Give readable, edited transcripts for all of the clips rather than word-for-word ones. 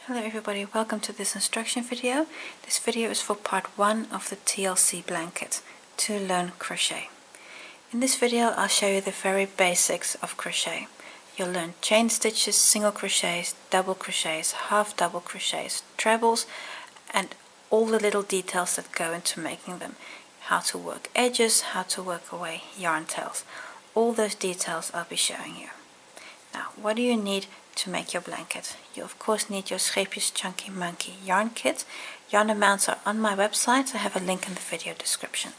Hello everybody, welcome to this instruction video. This video is for part 1 of the TLC blanket, to learn crochet. In this video I'll show you the very basics of crochet. You'll learn chain stitches, single crochets, double crochets, half double crochets, trebles, and all the little details that go into making them. How to work edges, how to work away yarn tails. All those details I'll be showing you. Now, what do you need to make your blanket? You of course need your Scheepjes Chunky Monkey yarn kit. Yarn amounts are on my website. I have a link in the video description.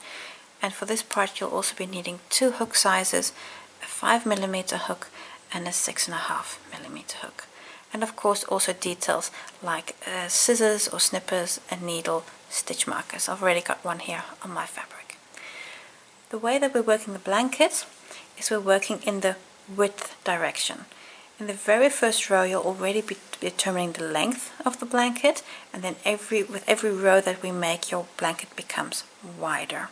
And for this part you'll also be needing 2 hook sizes, a 5mm hook and a 6.5mm hook. And of course also details like scissors or snippers, a needle, stitch markers. I've already got one here on my fabric. The way that we're working the blanket is we're working in the width direction. In the very first row you'll already be determining the length of the blanket, and then with every row that we make your blanket becomes wider.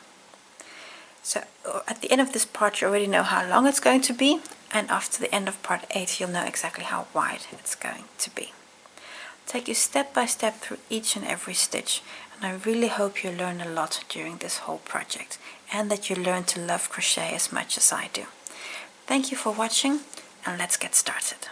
So at the end of this part you already know how long it's going to be, and after the end of part 8 you'll know exactly how wide it's going to be. I'll take you step by step through each and every stitch, and I really hope you learn a lot during this whole project, and that you learn to love crochet as much as I do. Thank you for watching, and let's get started.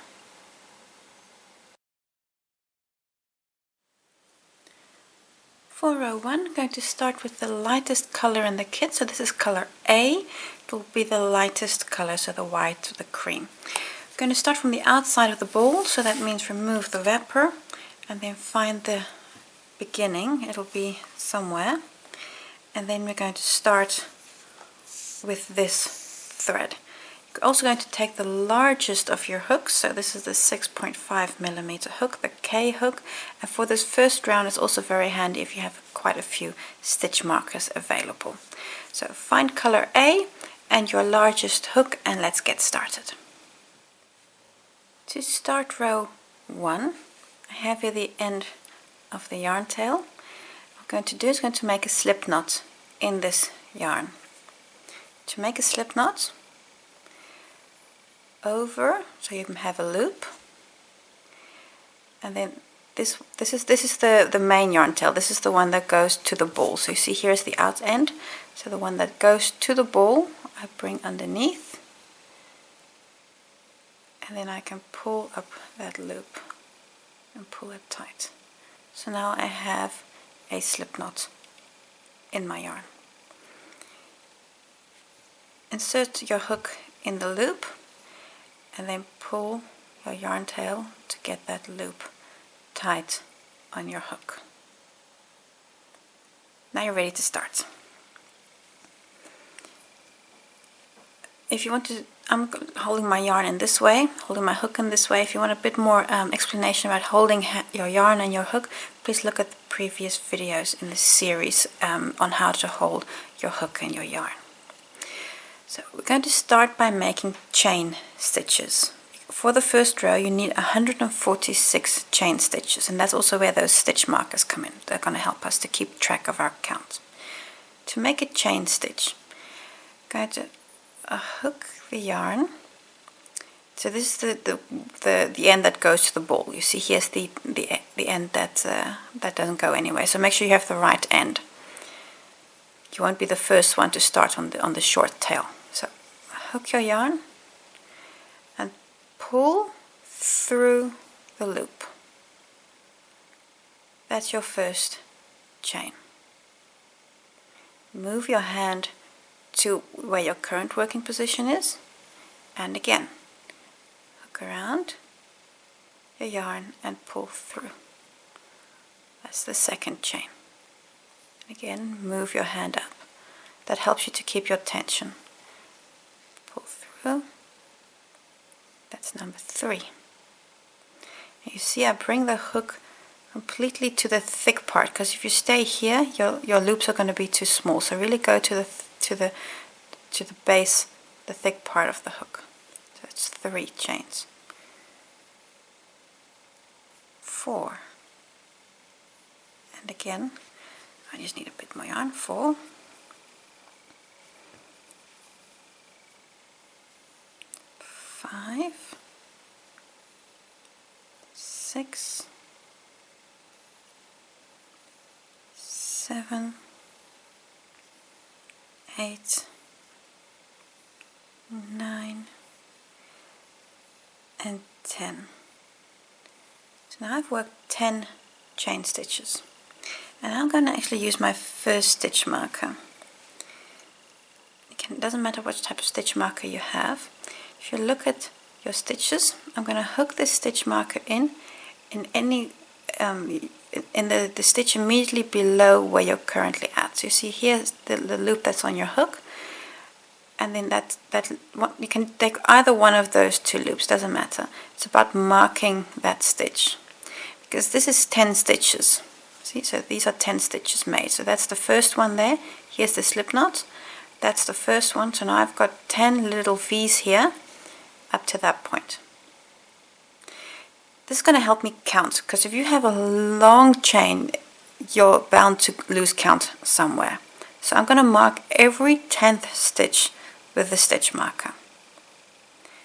For row 1, I'm going to start with the lightest color in the kit. So this is color A. It will be the lightest color, so the white or the cream. I'm going to start from the outside of the ball, so that means remove the wrapper and then find the beginning. It'll be somewhere. And then we're going to start with this thread. You're also going to take the largest of your hooks, so this is the 6.5mm hook, the K hook, and for this first round it's also very handy if you have quite a few stitch markers available. So find color A and your largest hook, and let's get started. To start row 1, I have here the end of the yarn tail. What I'm going to do is going to make a slip knot in this yarn. To make a slip knot, over, so you can have a loop, and then this is the main yarn tail. This is the one that goes to the ball. So you see here is the out end, so the one that goes to the ball I bring underneath, and then I can pull up that loop and pull it tight. So now I have a slip knot in my yarn. Insert your hook in the loop and then pull your yarn tail to get that loop tight on your hook. Now you're ready to start. If you want to, I'm holding my yarn in this way, holding my hook in this way. If you want a bit more explanation about holding your yarn and your hook, please look at the previous videos in this series on how to hold your hook and your yarn. So we're going to start by making chain stitches. For the first row you need 146 chain stitches, and that's also where those stitch markers come in. They're going to help us to keep track of our count. To make a chain stitch, I'm going to hook the yarn. So this is the end that goes to the ball. You see here's the end that doesn't go anywhere. So make sure you have the right end. You won't be the first one to start on the short tail. So hook your yarn and pull through the loop. That's your first chain. Move your hand to where your current working position is, and again hook around your yarn and pull through. That's the second chain. Again, move your hand up. That helps you to keep your tension. Pull through. That's number 3. And you see I bring the hook completely to the thick part, because if you stay here your loops are going to be too small. So really go to the base, the thick part of the hook. So it's 3 chains. 4. And again I just need a bit more yarn. 4, 5, 6, 7, 8, 9 and 10. So now I've worked 10 chain stitches, and I'm going to actually use my first stitch marker. It doesn't matter which type of stitch marker you have. If you look at your stitches, I'm going to hook this stitch marker in any in the stitch immediately below where you're currently at. So you see here's the loop that's on your hook, and then that you can take either one of those two loops, doesn't matter. It's about marking that stitch, because this is 10 stitches. See, so these are 10 stitches made. So that's the first one there. Here's the slip knot. That's the first one. So now I've got 10 little V's here up to that point. This is going to help me count, because if you have a long chain, you're bound to lose count somewhere. So I'm going to mark every 10th stitch with the stitch marker.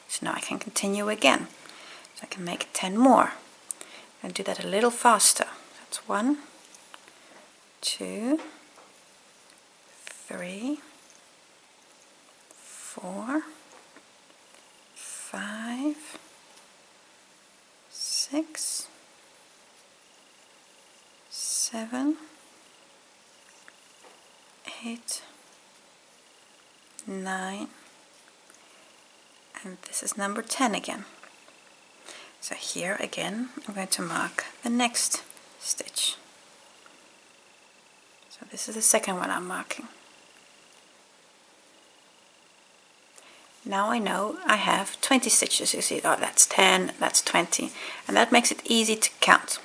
So now I can continue again. So I can make 10 more. And do that a little faster. That's 1, 2, 3, 4, 5, 6, 7, 8, 9, and this is number 10 again. So here again I'm going to mark the next stitch. So this is the second one I'm marking. Now I know I have 20 stitches. You see, oh, that's 10, that's 20, and that makes it easy to count.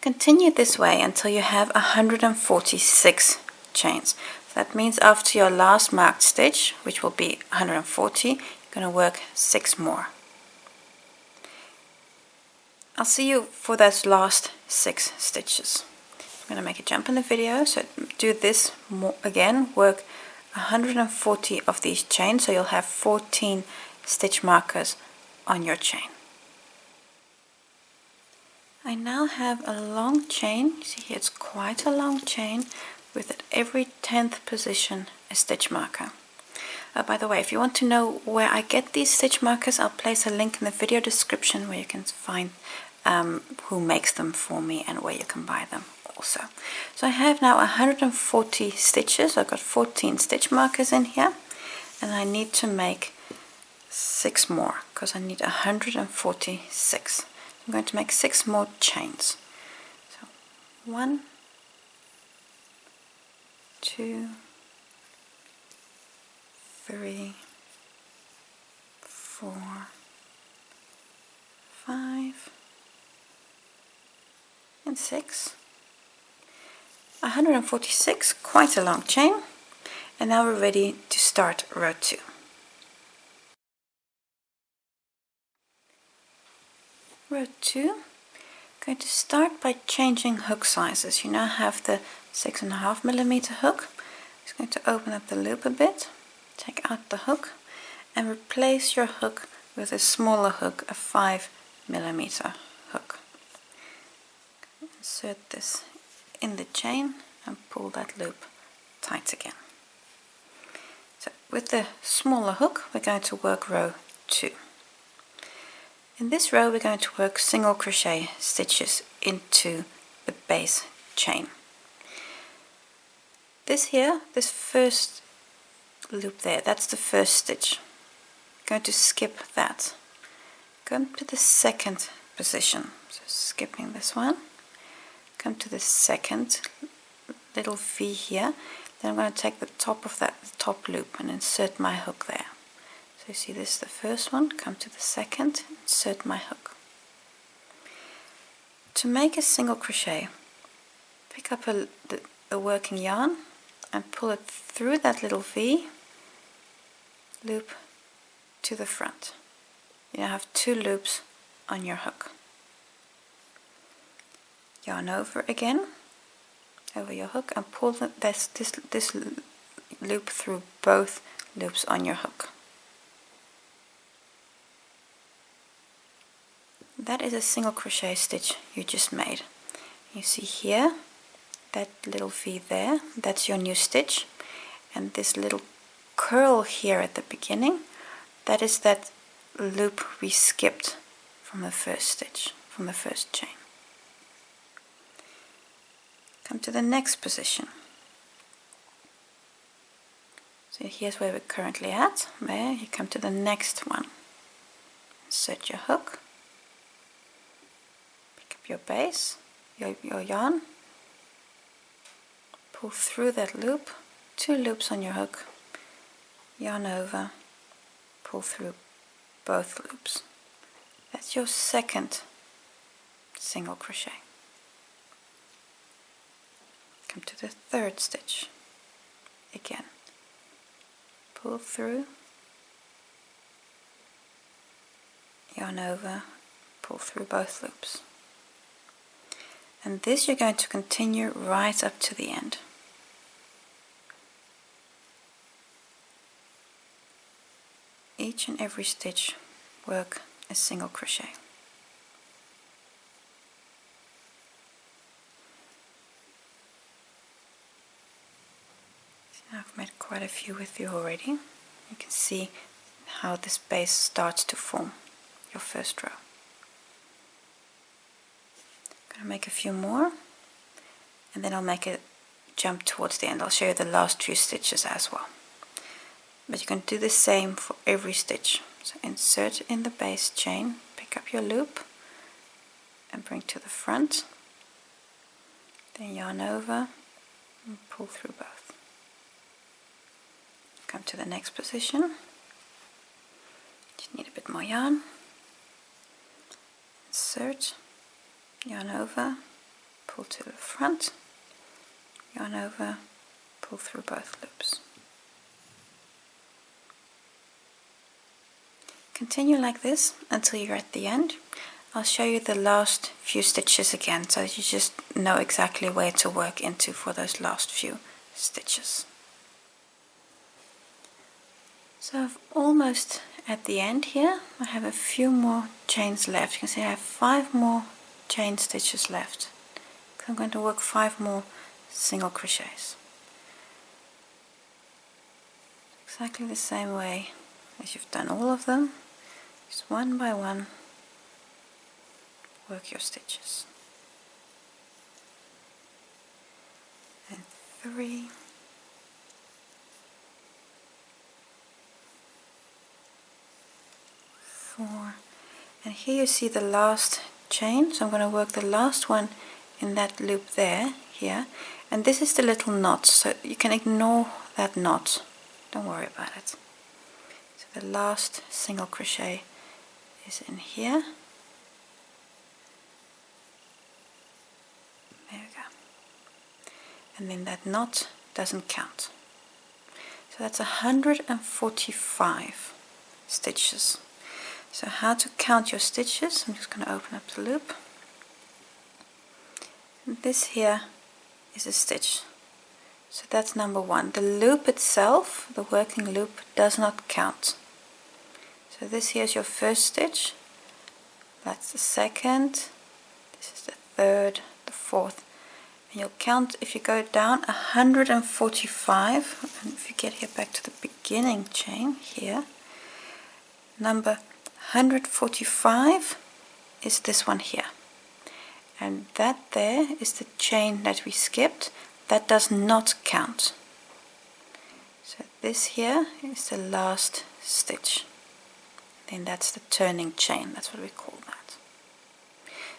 Continue this way until you have 146 chains. So that means after your last marked stitch, which will be 140, you're going to work 6 more. I'll see you for those last 6 stitches. I'm going to make a jump in the video, so do this more again, work 140 of these chains, so you'll have 14 stitch markers on your chain. I now have a long chain. You see here it's quite a long chain with at every 10th position a stitch marker. By the way, if you want to know where I get these stitch markers, I'll place a link in the video description where you can find who makes them for me and where you can buy them also. So I have now 140 stitches. I've got 14 stitch markers in here, and I need to make 6 more because I need 146. I'm going to make 6 more chains. So 1, 2, 3, 4, 5, and 6. 146, quite a long chain. And now we're ready to start row 2. Row 2, I'm going to start by changing hook sizes. You now have the 6.5mm hook. I'm just going to open up the loop a bit, take out the hook, and replace your hook with a smaller hook, a 5mm hook. Insert this in the chain and pull that loop tight again. So with the smaller hook, we're going to work row 2. In this row, we're going to work single crochet stitches into the base chain. This first loop there, that's the first stitch. I'm going to skip that. Come to the second position. So skipping this one. Come to the second little V here. Then I'm going to take the top of that top loop and insert my hook there. So you see this is the first one. Come to the second, insert my hook. To make a single crochet, pick up a working yarn and pull it through that little V loop to the front. You now have 2 loops on your hook. Yarn over again, over your hook, and pull this loop through both loops on your hook. That is a single crochet stitch you just made. You see here that little V there, that's your new stitch, and this little curl here at the beginning, that is that loop we skipped from the first stitch, from the first chain. Come to the next position. So here's where we're currently at. There, you come to the next one. Insert your hook, pick up your base, your yarn, pull through that loop, 2 loops on your hook, yarn over, pull through both loops. That's your second single crochet. Come to the third stitch. Again, pull through, yarn over, pull through both loops. And this you're going to continue right up to the end. Each and every stitch work a single crochet. So now I've made quite a few with you already. You can see how this base starts to form your first row. I'm going to make a few more, and then I'll make a jump towards the end. I'll show you the last few stitches as well. But you can do the same for every stitch. So insert in the base chain, pick up your loop and bring to the front, then yarn over and pull through both. Come to the next position. Just need a bit more yarn. Insert, yarn over, pull to the front, yarn over, pull through both loops. Continue like this until you're at the end. I'll show you the last few stitches again, so you just know exactly where to work into for those last few stitches. So I'm almost at the end here. I have a few more chains left. You can see I have 5 more chain stitches left. I'm going to work 5 more single crochets. Exactly the same way as you've done all of them. Just one by one work your stitches. And 3, 4, and here you see the last chain, so I'm going to work the last one in that loop there, here, and this is the little knot, so you can ignore that knot, don't worry about it. So the last single crochet is in here. There we go. And then that knot doesn't count. So that's 145 stitches. So how to count your stitches? I'm just going to open up the loop. And this here is a stitch. So that's number 1. The loop itself, the working loop, does not count. So this here is your first stitch, that's the second, this is the third, the fourth, and you'll count, if you go down, 145, and if you get here back to the beginning chain here, number 145 is this one here, and that there is the chain that we skipped. That does not count. So this here is the last stitch. Then that's the turning chain, that's what we call that.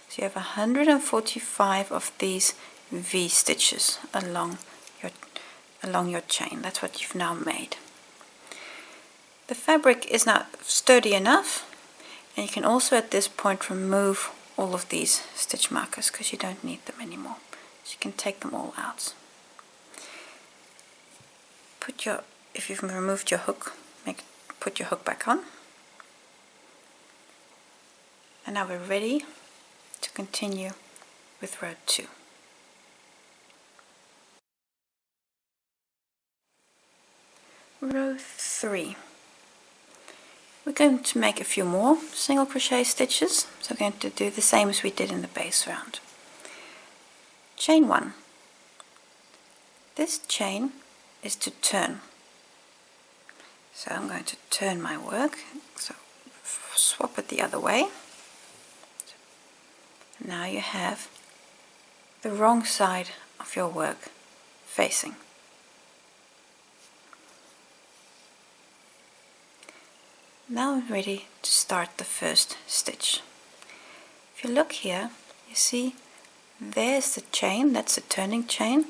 So you have 145 of these V stitches along your chain. That's what you've now made. The fabric is now sturdy enough, and you can also at this point remove all of these stitch markers because you don't need them anymore. So you can take them all out. If you've removed your hook, put your hook back on. And now we're ready to continue with row 2. Row 3. We're going to make a few more single crochet stitches, so we're going to do the same as we did in the base round. Chain 1, This chain is to turn. So I'm going to turn my work. So swap it the other way. Now you have the wrong side of your work facing. Now I'm ready to start the first stitch. If you look here, you see there's the chain, that's the turning chain,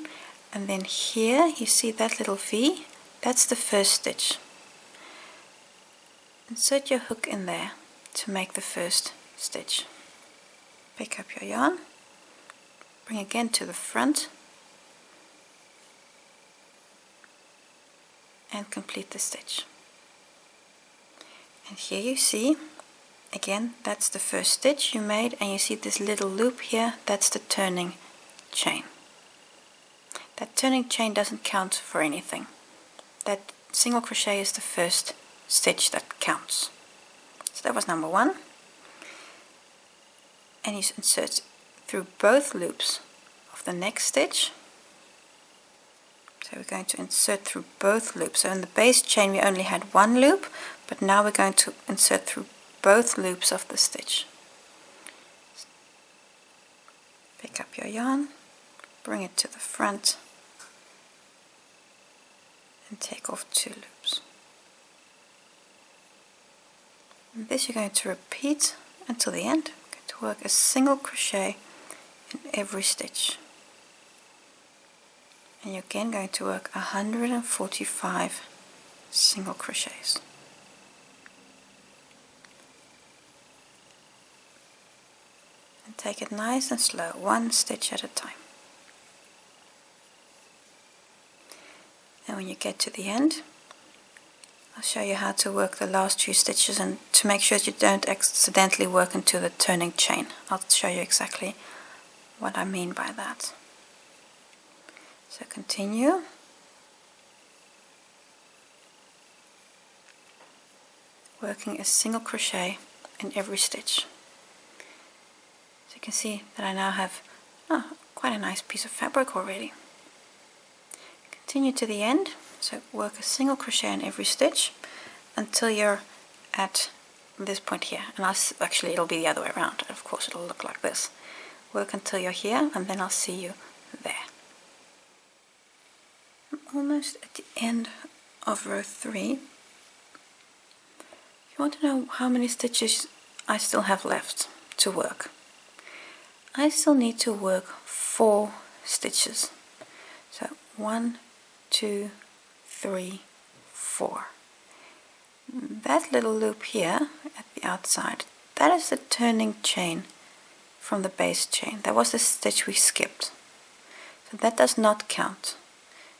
and then here you see that little V, that's the first stitch. Insert your hook in there to make the first stitch. Pick up your yarn, bring again to the front, and complete the stitch. And here you see, again, that's the first stitch you made, and you see this little loop here, that's the turning chain. That turning chain doesn't count for anything. That single crochet is the first stitch that counts. So that was number 1. And you insert through both loops of the next stitch. So we're going to insert through both loops. So in the base chain we only had 1 loop, but now we're going to insert through both loops of the stitch. Pick up your yarn, bring it to the front, and take off 2 loops. And this you're going to repeat until the end. We're going to work a single crochet in every stitch. And you're again going to work 145 single crochets. And take it nice and slow, 1 stitch at a time. And when you get to the end, I'll show you how to work the last few stitches, and to make sure that you don't accidentally work into the turning chain. I'll show you exactly what I mean by that. So continue. Working a single crochet in every stitch. So you can see that I now have quite a nice piece of fabric already. Continue to the end, so work a single crochet in every stitch until you're at this point here. And actually it'll be the other way around. Of course it'll look like this. Work until you're here, and then I'll see you there. I'm almost at the end of row 3. If you want to know how many stitches I still have left to work, I still need to work 4 stitches. So 1, 2, 3, 4. That little loop here at the outside, that is the turning chain from the base chain. That was the stitch we skipped. So that does not count.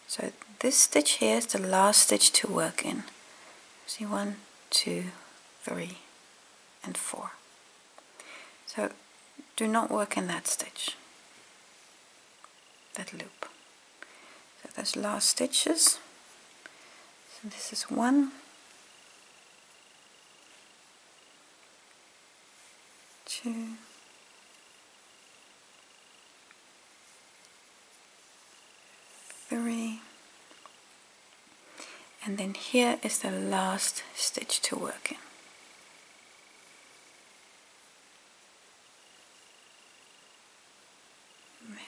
So this stitch here is the last stitch to work in. See, 1, 2, 3, and 4. So do not work in that stitch, that loop. So those last stitches. So this is 1, 2, 3, and then here is the last stitch to work in. There we go.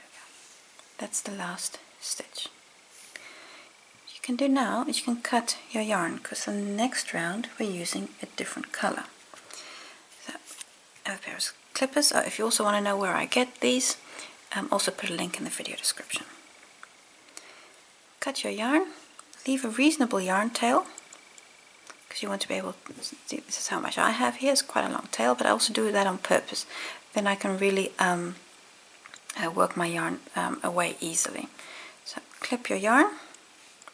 That's the last stitch. What you can do now is you can cut your yarn, because in the next round we're using a different color. So I have a pair of clippers. If you also want to know where I get these, also put a link in the video description. Cut your yarn, leave a reasonable yarn tail, because you want to be able to see, this is how much I have here. It's quite a long tail, but I also do that on purpose. Then I can really work my yarn away easily. So clip your yarn,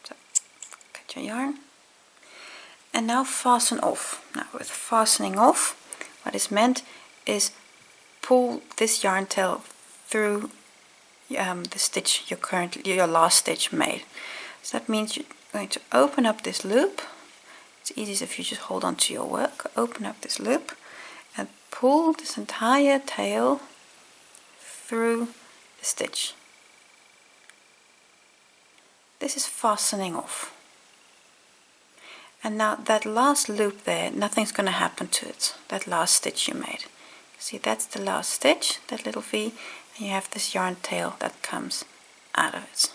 so cut your yarn, and now fasten off. Now with fastening off, what is meant is pull this yarn tail through the stitch your last stitch made. So that means you're going to open up this loop. It's easiest if you just hold on to your work. Open up this loop and pull this entire tail through the stitch. this is fastening off. And now that last loop there, nothing's going to happen to it, that last stitch you made. See, that's the last stitch, that little V, and you have this yarn tail that comes out of it.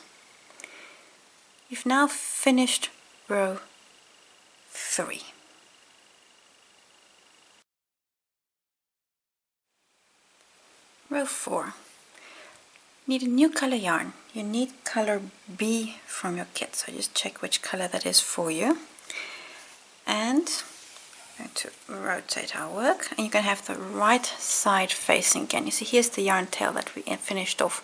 You've now finished row 3. Row 4. Need a new color yarn. You need color B from your kit, so just check which color that is for you. And I'm going to rotate our work, and you're going to have the right side facing again. You see, here's the yarn tail that we finished off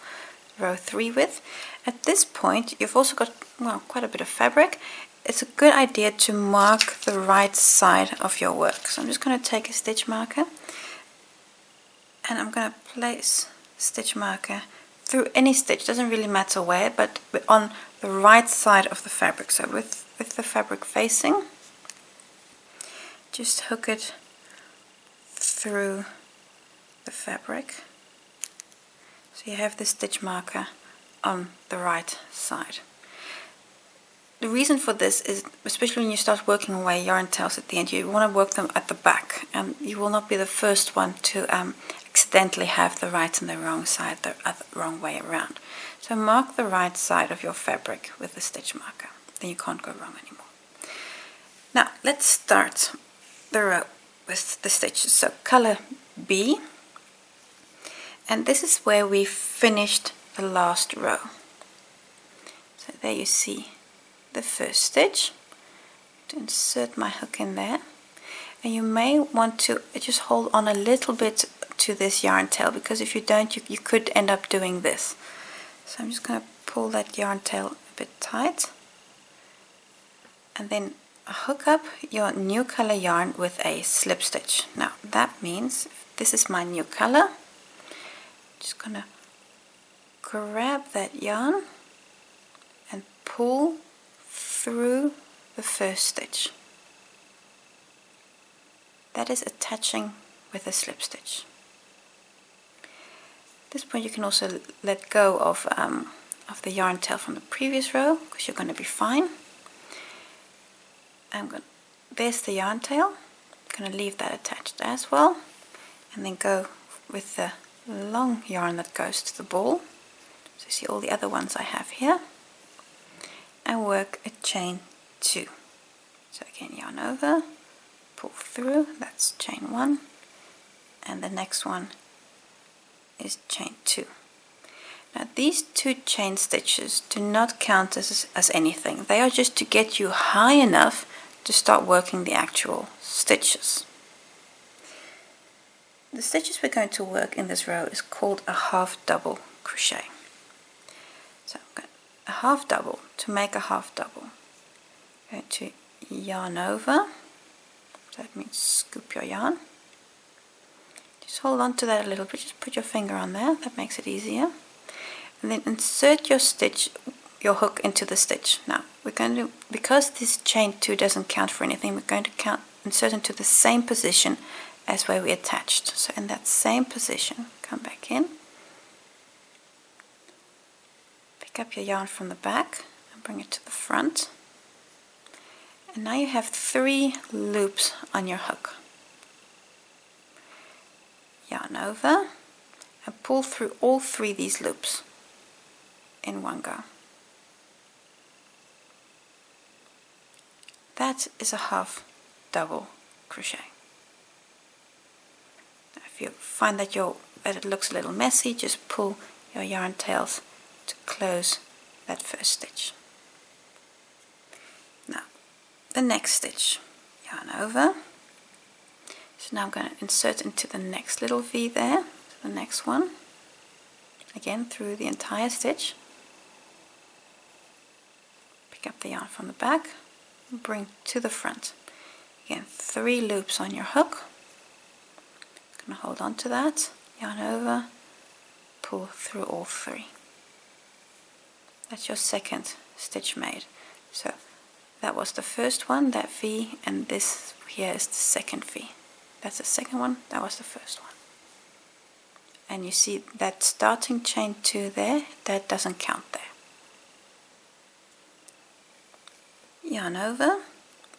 row 3 with. At this point, you've also got, well, quite a bit of fabric. It's a good idea to mark the right side of your work. So I'm just going to take a stitch marker, and I'm going to place the stitch marker through any stitch, doesn't really matter where, but on the right side of the fabric. So with the fabric facing, just hook it through the fabric. So you have the stitch marker on the right side. The reason for this is, especially when you start working away yarn tails at the end, you want to work them at the back, and you will not be the first one to accidentally have the right and the wrong side the wrong way around. So mark the right side of your fabric with the stitch marker, then you can't go wrong anymore. Now let's start the row with the stitches. So color B, and this is where we finished the last row. So there you see the first stitch. To insert my hook in there, and you may want to just hold on a little bit to this yarn tail, because if you don't, you could end up doing this. So I'm just going to pull that yarn tail a bit tight, and then hook up your new color yarn with a slip stitch. Now that means this is my new color. Just going to grab that yarn and pull through the first stitch. That is attaching with a slip stitch. At this point you can also let go of the yarn tail from the previous row, because you're going to be fine. There's the yarn tail. I'm going to leave that attached as well, and then go with the long yarn that goes to the ball. So you see all the other ones I have here, and work a chain 2. So again, yarn over, pull through, that's chain 1, and the next one is chain 2. Now these 2 chain stitches do not count as anything. They are just to get you high enough to start working the actual stitches. The stitches we're going to work in this row is called a half double crochet. So I'm going a half double. To make a half double, I'm going to yarn over. That means scoop your yarn. Just hold on to that a little bit. Just put your finger on there. That makes it easier. And then insert your hook into the stitch. Now we're going to, because this chain 2 doesn't count for anything, we're going to insert into the same position as where we attached. So in that same position, come back in, pick up your yarn from the back and bring it to the front. And now you have 3 loops on your hook. Yarn over and pull through all 3 of these loops in one go. That is a half double crochet. Now if you find that it looks a little messy, just pull your yarn tails to close that first stitch. Now the next stitch, yarn over. So now I'm going to insert into the next little V there, the next one, again through the entire stitch. Pick up the yarn from the back and bring to the front. Again, 3 loops on your hook. Going to hold on to that, yarn over, pull through all 3. That's your second stitch made. So that was the first one, that V, and this here is the second V. That's the second one, that was the first one. And you see that starting chain 2 there, that doesn't count there. yarn over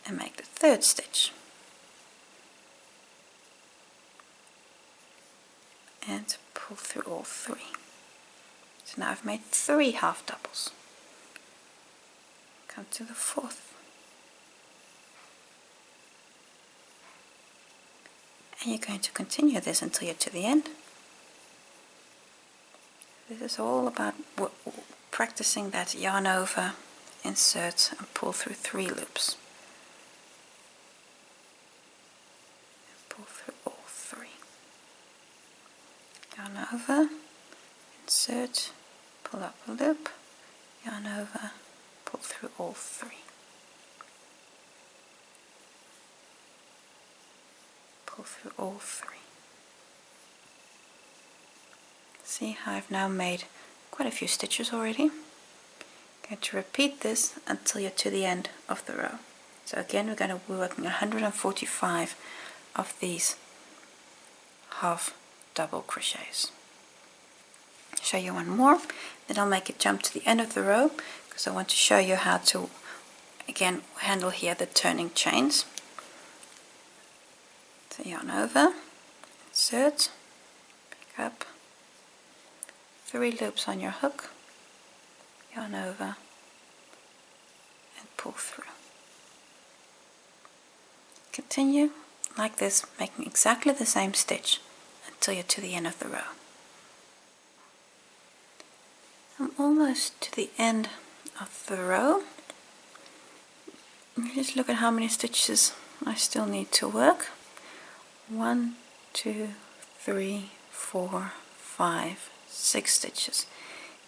and make the third stitch. And pull through all three. So now I've made 3 half doubles. Come to the fourth. And you're going to continue this until you're to the end. This is all about practicing that yarn over, insert and pull through 3 loops. And pull through all 3. Yarn over, insert, pull up a loop, yarn over, pull through all 3. Pull through all 3. See how I've now made quite a few stitches already. I'm going to repeat this until you're to the end of the row. So again we're going to be working 145 of these half double crochets. I'll show you one more, then I'll make it jump to the end of the row because I want to show you how to again handle here the turning chains. So yarn over, insert, pick up, 3 loops on your hook, yarn over and pull through. Continue like this, making exactly the same stitch until you're to the end of the row. I'm almost to the end of the row. Just look at how many stitches I still need to work. 1, 2, 3, 4, 5, 6 stitches.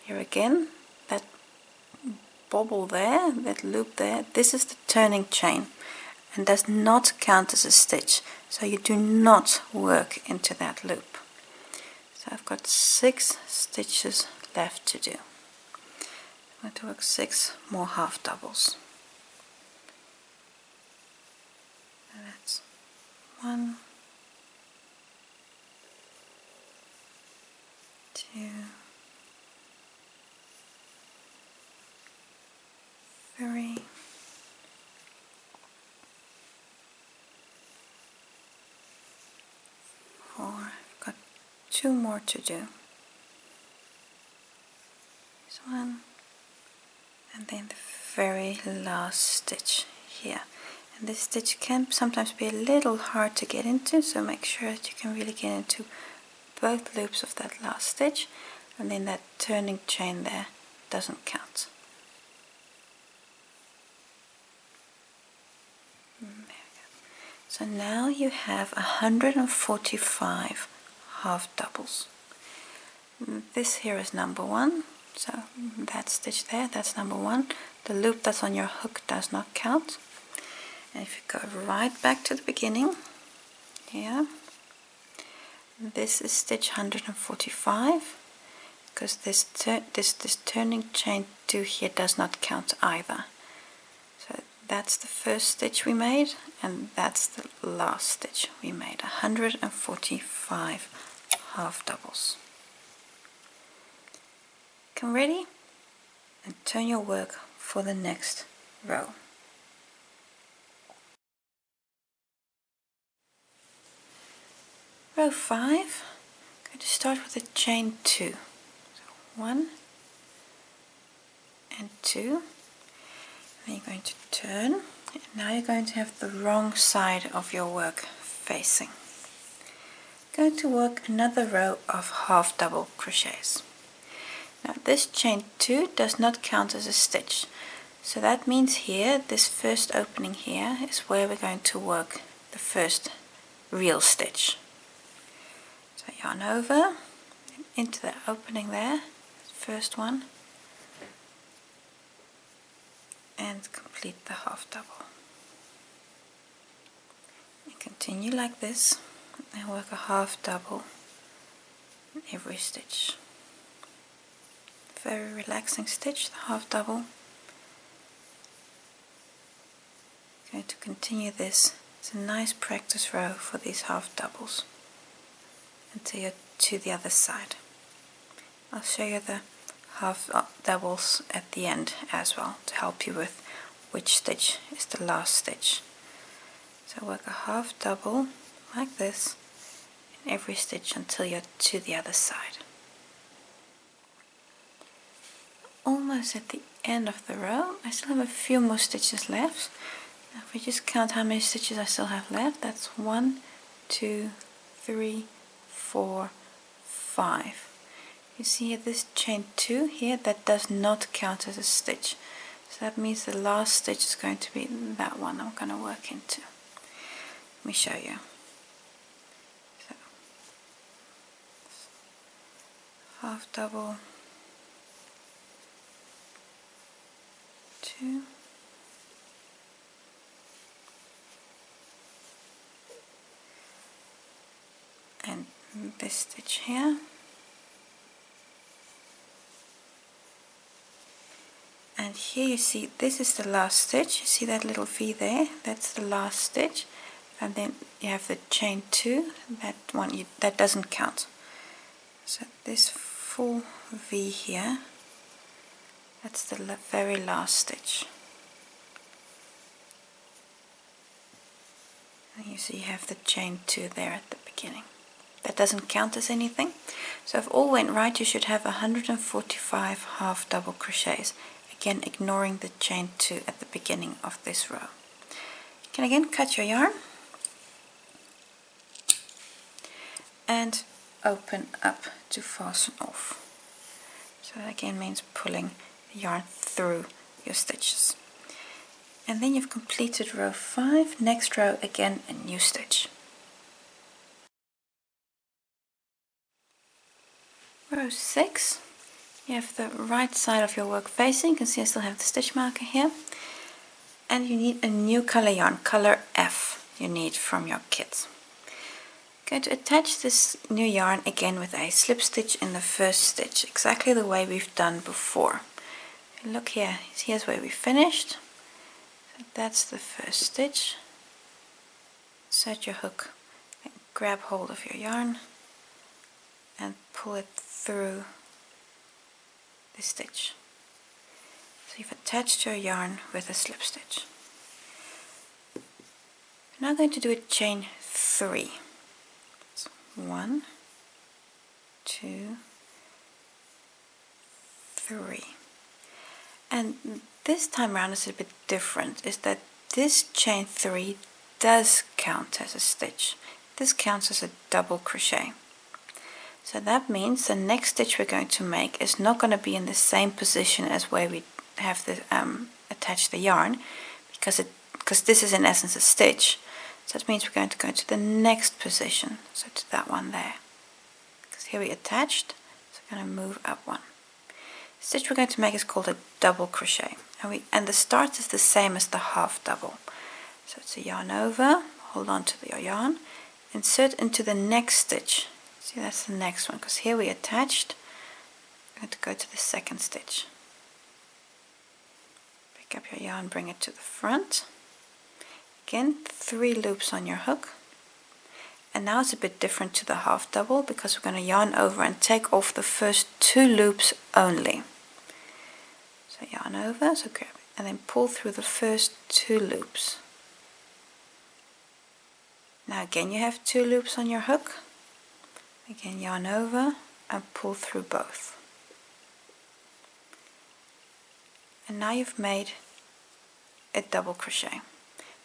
Here again, that bobble there, that loop there, this is the turning chain and does not count as a stitch, so you do not work into that loop. So I've got 6 stitches left to do. I'm going to work 6 more half doubles. And that's 1, 2, 3, 4. I've got 2 more to do. This one, and then the very last stitch here. And this stitch can sometimes be a little hard to get into, so make sure that you can really get into both loops of that last stitch, and then that turning chain there doesn't count. There we go. So now you have 145 half doubles. This here is number 1, so that stitch there, that's number 1. The loop that's on your hook does not count. And if you go right back to the beginning, here, this is stitch 145, because this turning chain 2 here does not count either. So that's the first stitch we made, and that's the last stitch we made. 145 half doubles. Come ready and turn your work for the next row. Row 5, I'm going to start with a chain 2. So 1 and 2. Then you're going to turn, and now you're going to have the wrong side of your work facing. You're going to work another row of half double crochets. Now this chain 2 does not count as a stitch, so that means here, this first opening here is where we're going to work the first real stitch. So yarn over into the opening there, first one, and complete the half double. And continue like this and work a half double in every stitch. Very relaxing stitch, the half double. Going to continue this. It's a nice practice row for these half doubles until you're to the other side. I'll show you the half doubles at the end as well to help you with which stitch is the last stitch. So work a half double like this in every stitch until you're to the other side. Almost at the end of the row. I still have a few more stitches left. Now if we just count how many stitches I still have left, that's 1, 2, 3, 4, 5. You see here this chain 2 here, that does not count as a stitch. So that means the last stitch is going to be that one I'm going to work into. Let me show you. So, half double, 2, and this stitch here, and here you see this is the last stitch. You see that little V there, that's the last stitch, and then you have the chain 2, that one that doesn't count. So this full V here, that's the very last stitch. And you see you have the chain 2 there at the beginning. That doesn't count as anything. So if all went right, you should have 145 half double crochets. Again, ignoring the chain 2 at the beginning of this row. You can again cut your yarn and open up to fasten off. So that again means pulling the yarn through your stitches. And then you've completed row 5. Next row, again a new stitch. Row 6, you have the right side of your work facing. You can see I still have the stitch marker here. And you need a new color yarn, color F you need from your kit. I'm going to attach this new yarn again with a slip stitch in the first stitch, exactly the way we've done before. Look here, here's where we finished. So that's the first stitch. Insert your hook and grab hold of your yarn and pull it through the stitch. So you've attached your yarn with a slip stitch. We're now going to do a chain 3. So 1, 2, 3. And this time around is a bit different, is that this chain 3 does count as a stitch. This counts as a double crochet. So that means the next stitch we're going to make is not going to be in the same position as where we have the attach the yarn, because this is in essence a stitch. So that means we're going to go to the next position, so to that one there. Because here we attached, so we're going to move up one. The stitch we're going to make is called a double crochet, and the start is the same as the half double. So it's a yarn over, hold on to your yarn, insert into the next stitch. See, that's the next one, because here we attached. I'm going to go to the second stitch. Pick up your yarn, bring it to the front. Again, 3 loops on your hook. And now it's a bit different to the half double, because we're going to yarn over and take off the first 2 loops only. So yarn over, so grab it, and then pull through the first 2 loops. Now again you have 2 loops on your hook. Again yarn over and pull through both. And now you've made a double crochet.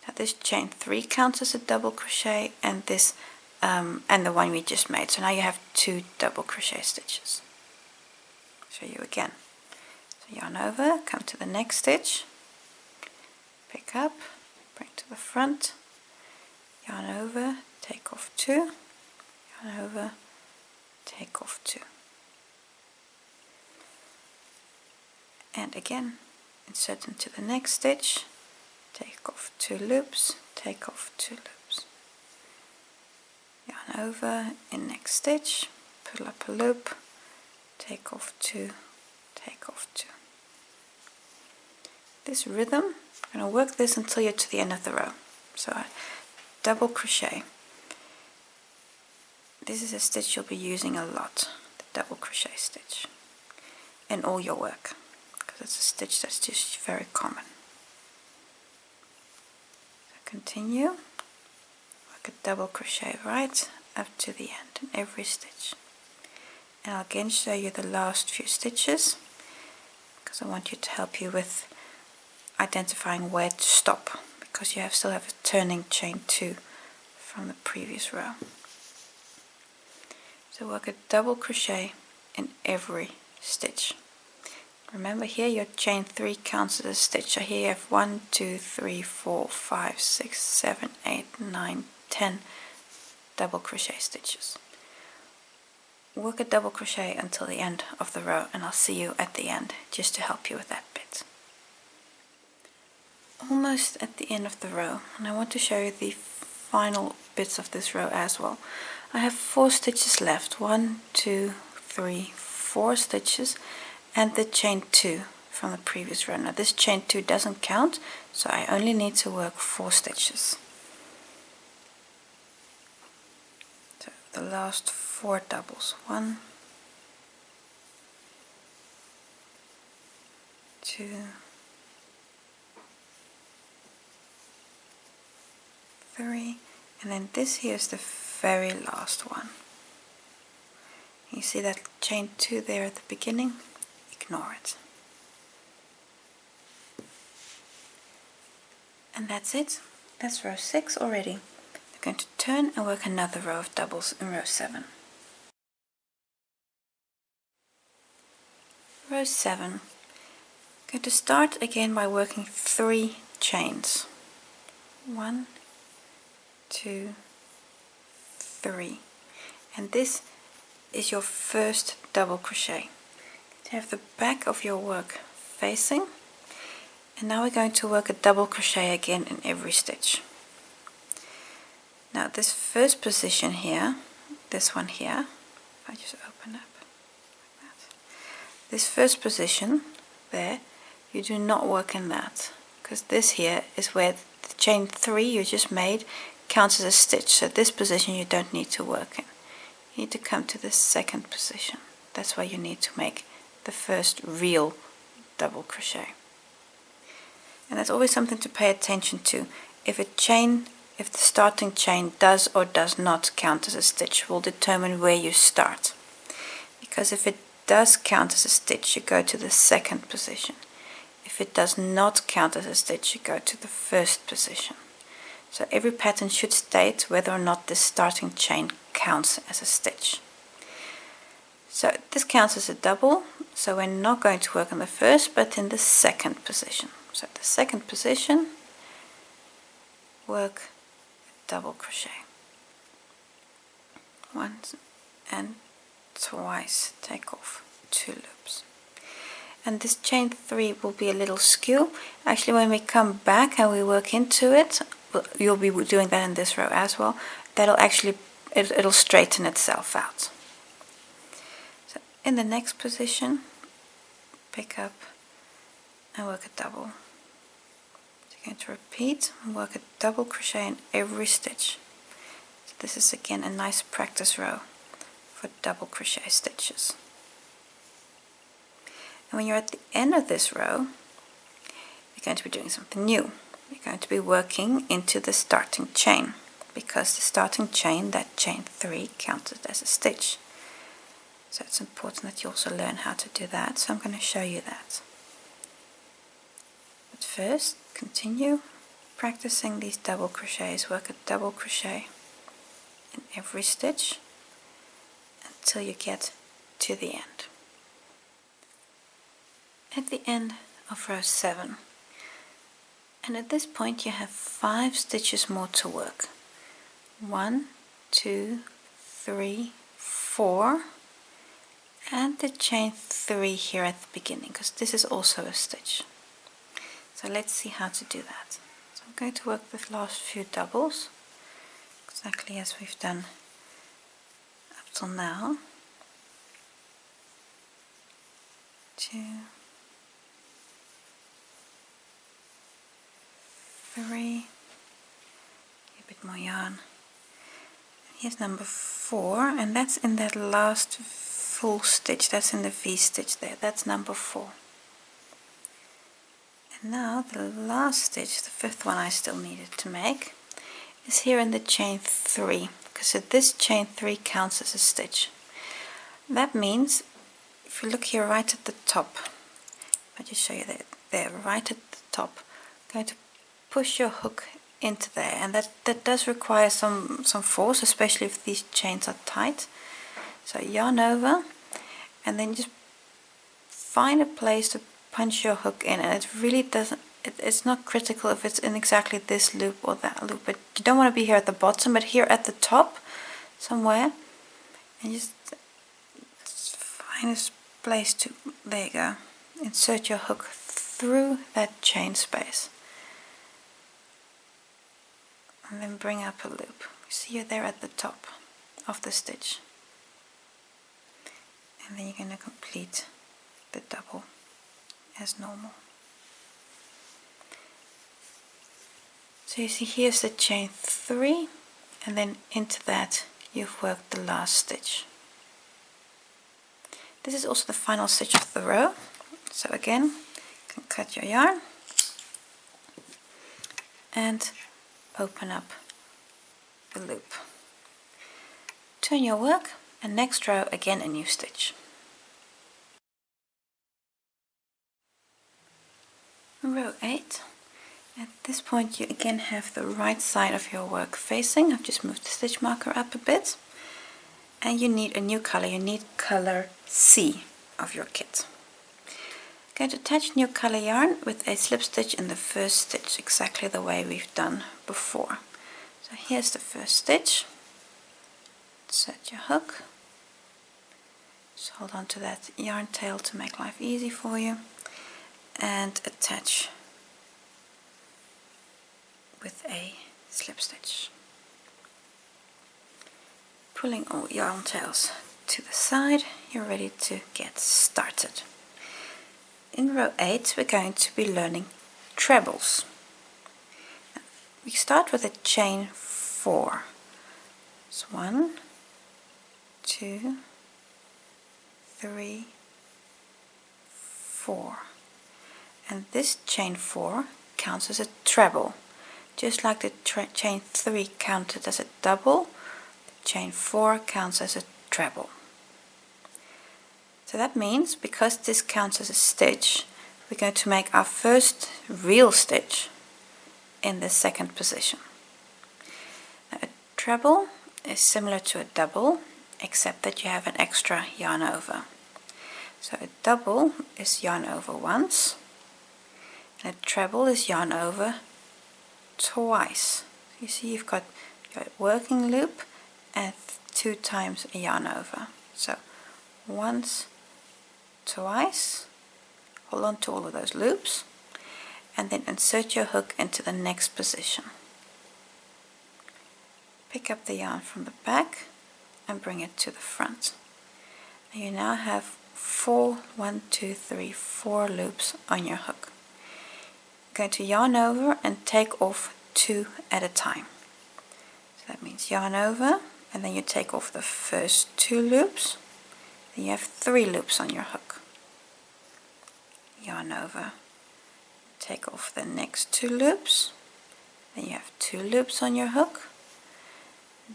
Now this chain 3 counts as a double crochet, and this and the one we just made. So now you have 2 double crochet stitches. Show you again. So yarn over, come to the next stitch, pick up, bring to the front, yarn over, take off 2, yarn over, take off 2. And again, insert into the next stitch, take off 2 loops, take off 2 loops. Yarn over in next stitch, pull up a loop, take off 2, take off 2. This rhythm, I'm going to work this until you're to the end of the row. So I double crochet. This is a stitch you'll be using a lot, the double crochet stitch, in all your work, because it's a stitch that's just very common. Continue, work a double crochet right up to the end in every stitch. And I'll again show you the last few stitches because I want you to help you with identifying where to stop, because you still have a turning chain 2 from the previous row. So work a double crochet in every stitch. Remember, here your chain 3 counts as a stitch. So here you have 1, 2, 3, 4, 5, 6, 7, 8, 9, 10 double crochet stitches. Work a double crochet until the end of the row, and I'll see you at the end just to help you with that bit. Almost at the end of the row, and I want to show you the final bits of this row as well. I have 4 stitches left, 1, 2, 3, 4 stitches, and the chain 2 from the previous row. Now this chain 2 doesn't count, so I only need to work 4 stitches. So the last 4 doubles, 1, 2, 3, and then this here is the very last one. You see that chain 2 there at the beginning? Ignore it. And that's it. That's row 6 already. I'm going to turn and work another row of doubles in row 7. Row 7. I'm going to start again by working 3 chains. 1, 2, 3, and this is your first double crochet. You have the back of your work facing, and now we're going to work a double crochet again in every stitch. Now this first position here, this one here, if I just open up like that, this first position there, you do not work in that, because this here is where the chain 3 you just made counts as a stitch, so this position you don't need to work in. You need to come to the second position. That's where you need to make the first real double crochet. And that's always something to pay attention to. If the starting chain does or does not count as a stitch will determine where you start. Because if it does count as a stitch, you go to the second position. If it does not count as a stitch, you go to the first position. So every pattern should state whether or not this starting chain counts as a stitch. So this counts as a double, so we're not going to work on the first but in the second position. So the second position, work double crochet. Once and twice, take off 2 loops. And this chain 3 will be a little skew. Actually, when we come back and we work into it, you'll be doing that in this row as well, that'll actually, it'll straighten itself out. So in the next position, pick up and work a double. So you're going to repeat and work a double crochet in every stitch. So this is again a nice practice row for double crochet stitches. And when you're at the end of this row, you're going to be doing something new. You're going to be working into the starting chain, because the starting chain, that chain 3, counted as a stitch. So it's important that you also learn how to do that, so I'm going to show you that. But first, continue practicing these double crochets. Work a double crochet in every stitch until you get to the end. At the end of row 7, and at this point you have 5 stitches more to work. 1, 2, 3, 4, and the chain 3 here at the beginning, because this is also a stitch. So let's see how to do that. So I'm going to work the last few doubles exactly as we've done up till now. 2, 3, a bit more yarn. Here's number 4, and that's in that last full stitch, that's in the V stitch there, that's number 4. And now the last stitch, the fifth one I still needed to make, is here in the chain 3, because this chain 3 counts as a stitch. That means if you look here right at the top, I'll just show you that there, right at the top, I'm going to push your hook into there, and that does require some force, especially if these chains are tight. So yarn over, and then just find a place to punch your hook in, and it really doesn't, it's not critical if it's in exactly this loop or that loop, but you don't want to be here at the bottom, but here at the top somewhere, and just find a place to, there you go, insert your hook through that chain space, and then bring up a loop. You see you're there at the top of the stitch, and then you're going to complete the double as normal. So you see here's the chain 3, and then into that you've worked the last stitch. This is also the final stitch of the row, so again you can cut your yarn and open up the loop. Turn your work, and next row again a new stitch. Row 8. At this point you again have the right side of your work facing. I've just moved the stitch marker up a bit, and you need a new color. You need color C of your kit. Going to attach new color yarn with a slip stitch in the first stitch, exactly the way we've done before. So here's the first stitch. Insert your hook. Just hold on to that yarn tail to make life easy for you, and attach with a slip stitch. Pulling all yarn tails to the side, you're ready to get started. In row 8 we're going to be learning trebles. We start with a chain 4. It's 1, 2, 3, 4. And this chain 4 counts as a treble. Just like the chain 3 counted as a double, the chain 4 counts as a treble. So that means, because this counts as a stitch, we're going to make our first real stitch in the second position. Now, a treble is similar to a double, except that you have an extra yarn over. So a double is yarn over once, and a treble is yarn over twice. You see you've got your working loop and 2 times a yarn over. So once, twice, hold on to all of those loops, and then insert your hook into the next position. Pick up the yarn from the back and bring it to the front. And you now have 4 loops on your hook. Going to yarn over and take off 2 at a time. So that means yarn over, and then you take off the first 2 loops, then you have 3 loops on your hook. Yarn over, take off the next 2 loops, then you have 2 loops on your hook,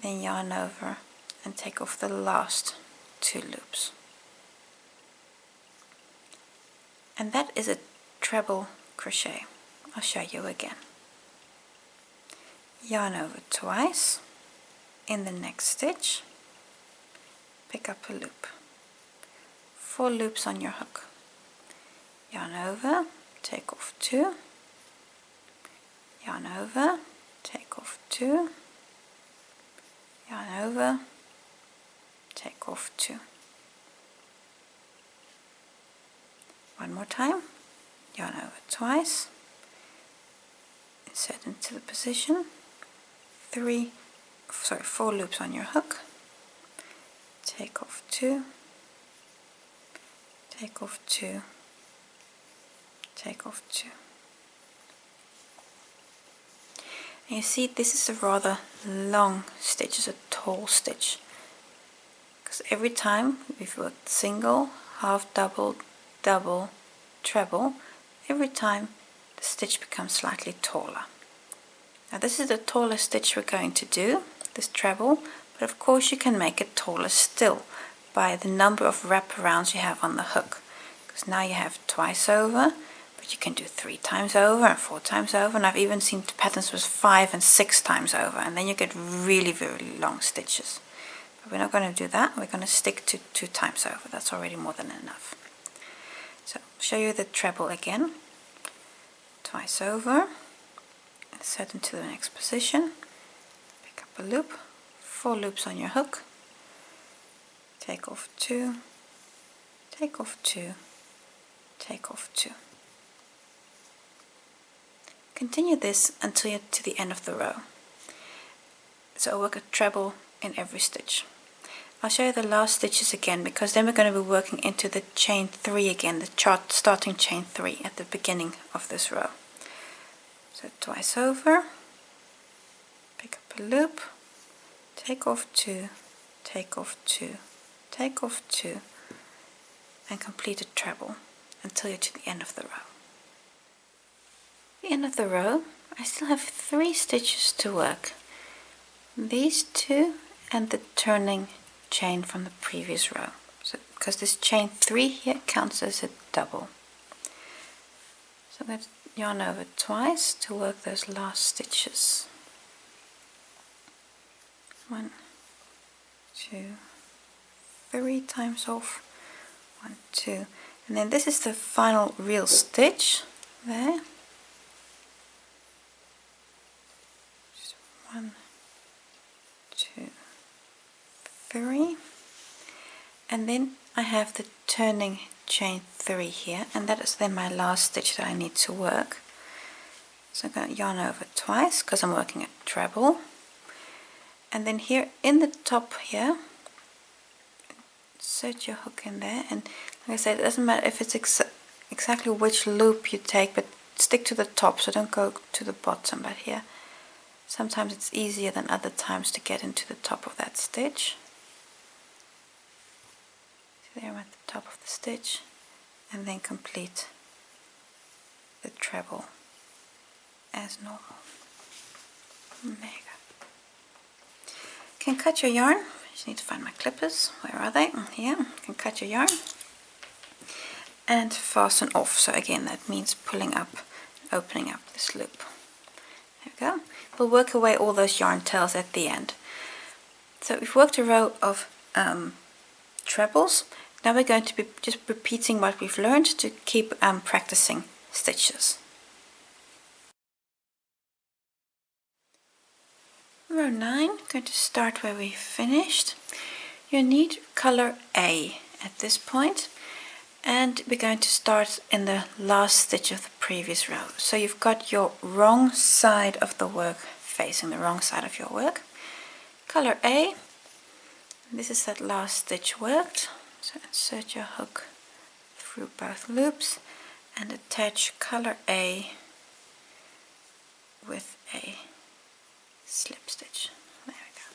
then yarn over and take off the last 2 loops. And that is a treble crochet. I'll show you again. Yarn over twice, in the next stitch, pick up a loop, 4 loops on your hook, yarn over, take off 2, yarn over, take off 2, yarn over, take off 2. One more time, yarn over twice, insert into the position, 4 loops on your hook, take off 2, take off 2, take off 2. And you see this is a rather long stitch, it's a tall stitch, because every time we've worked single, half double, double, treble, every time the stitch becomes slightly taller. Now this is the tallest stitch we're going to do, this treble, but of course you can make it taller still by the number of wraparounds you have on the hook. Because now you have twice over, but you can do 3 times over and 4 times over, and I've even seen patterns with 5 and 6 times over, and then you get really very long stitches. But we're not going to do that, we're going to stick to 2 times over, that's already more than enough. So I'll show you the treble again. Twice over, insert into the next position, pick up a loop, 4 loops on your hook, take off 2, take off 2, take off 2. Continue this until you're to the end of the row. So I'll work a treble in every stitch. I'll show you the last stitches again, because then we're going to be working into the chain 3 again, the starting chain 3 at the beginning of this row. So twice over, pick up a loop, take off 2, take off 2, take off 2, and complete a treble until you're to the end of the row. At the end of the row, I still have 3 stitches to work. These 2 and the turning chain from the previous row. So because this chain 3 here counts as a double. So I'm going to yarn over twice to work those last stitches. 1, 2, 3 times off, 1, 2, and then this is the final real stitch there. Just 1, 2, 3, and then I have the turning chain 3 here, and that is then my last stitch that I need to work. So I'm going to yarn over twice because I'm working a treble, and then here in the top here, insert your hook in there, and like I said, it doesn't matter if it's exactly which loop you take, but stick to the top, so don't go to the bottom. But here sometimes it's easier than other times to get into the top of that stitch. So there I'm at the top of the stitch, and then complete the treble as normal. There you go. You can cut your yarn. I just need to find my clippers. Where are they? Here. You can cut your yarn and fasten off. So again, that means pulling up and opening up this loop. There we go. We'll work away all those yarn tails at the end. So we've worked a row of trebles. Now we're going to be just repeating what we've learned to keep practicing stitches. Row 9, going to start where we finished. You need color A at this point, and we're going to start in the last stitch of the previous row. So you've got your wrong side of the work facing the wrong side of your work. Color A, this is that last stitch worked. So insert your hook through both loops and attach color A with a slip stitch. There we go.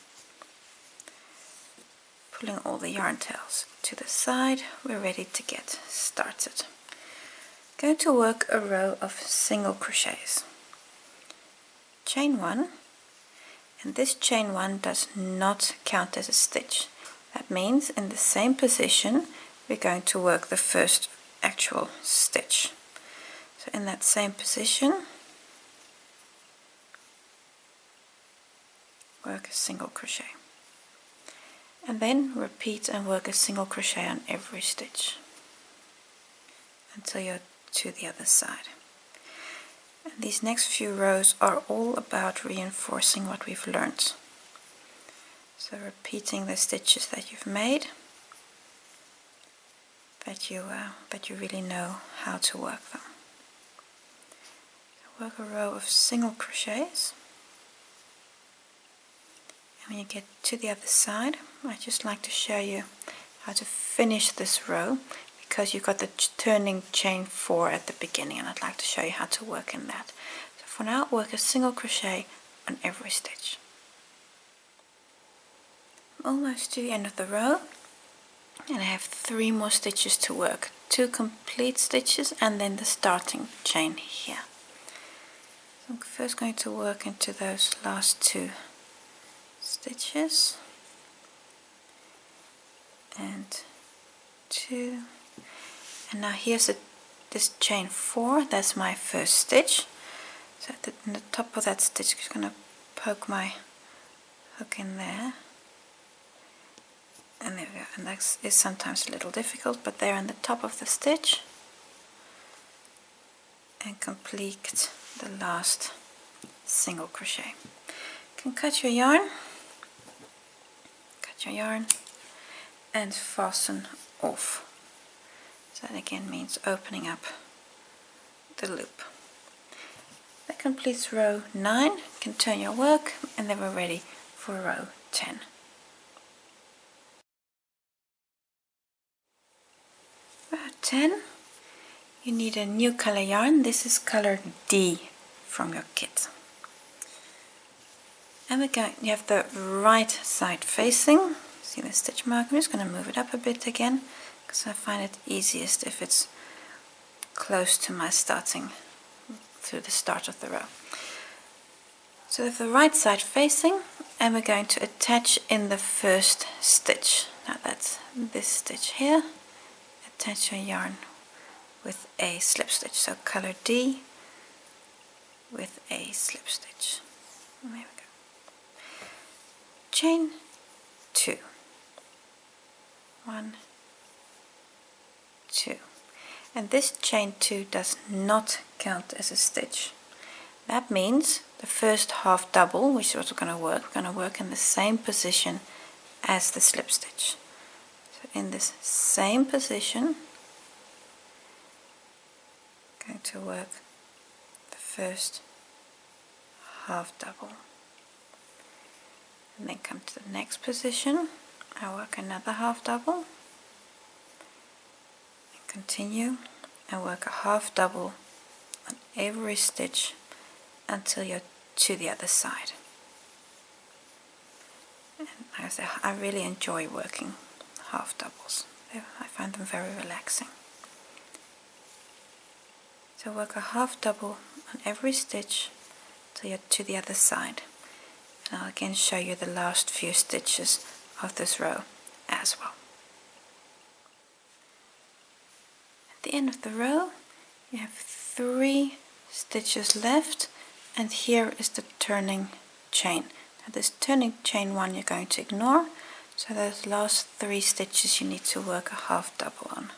Pulling all the yarn tails to the side, we're ready to get started. Going to work a row of single crochets. Chain 1, and this chain 1 does not count as a stitch. That means in the same position we're going to work the first actual stitch. So in that same position, work a single crochet, and then repeat and work a single crochet on every stitch until you're to the other side. And these next few rows are all about reinforcing what we've learned. So repeating the stitches that you've made, that you really know how to work them. So work a row of single crochets. When you get to the other side, I'd just like to show you how to finish this row, because you've got the turning chain 4 at the beginning, and I'd like to show you how to work in that. So for now, work a single crochet on every stitch. I'm almost to the end of the row, and I have 3 more stitches to work. 2 complete stitches and then the starting chain here. I'm first going to work into those last 2 stitches, and 2, and now here's this chain 4, that's my first stitch. So in the top of that stitch, I'm just going to poke my hook in there, and there we go. And that is sometimes a little difficult, but there on the top of the stitch, and complete the last single crochet. You can cut your yarn, and fasten off. So that again means opening up the loop. That completes row 9. You can turn your work, and then we're ready for row 10. Row 10, you need a new color yarn. This is color D from your kit. And you have the right side facing. See the stitch mark? I'm just going to move it up a bit again, because I find it easiest if it's close to my starting through the start of the row. So we have the right side facing, and we're going to attach in the first stitch. Now that's this stitch here. Attach your yarn with a slip stitch. So color D with a slip stitch. There we go. Chain 2. 1, 2. And this chain 2 does not count as a stitch. That means the first half double, which is what we're going to work in the same position as the slip stitch. So in this same position, I'm going to work the first half double, and then come to the next position. I work another half double, and continue and work a half double on every stitch until you're to the other side. And like I say, I really enjoy working half doubles. I find them very relaxing. So work a half double on every stitch till you're to the other side. And I'll again show you the last few stitches of this row as well. At the end of the row, you have 3 stitches left, and here is the turning chain. Now this turning chain 1 you're going to ignore, so those last 3 stitches you need to work a half double on.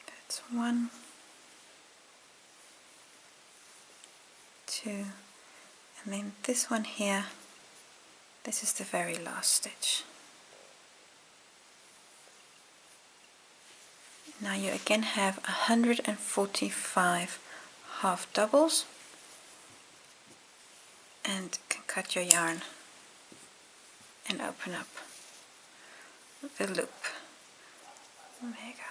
That's 1, 2, and then this one here, this is the very last stitch. Now you again have 145 half doubles, and can cut your yarn and open up the loop. There you go.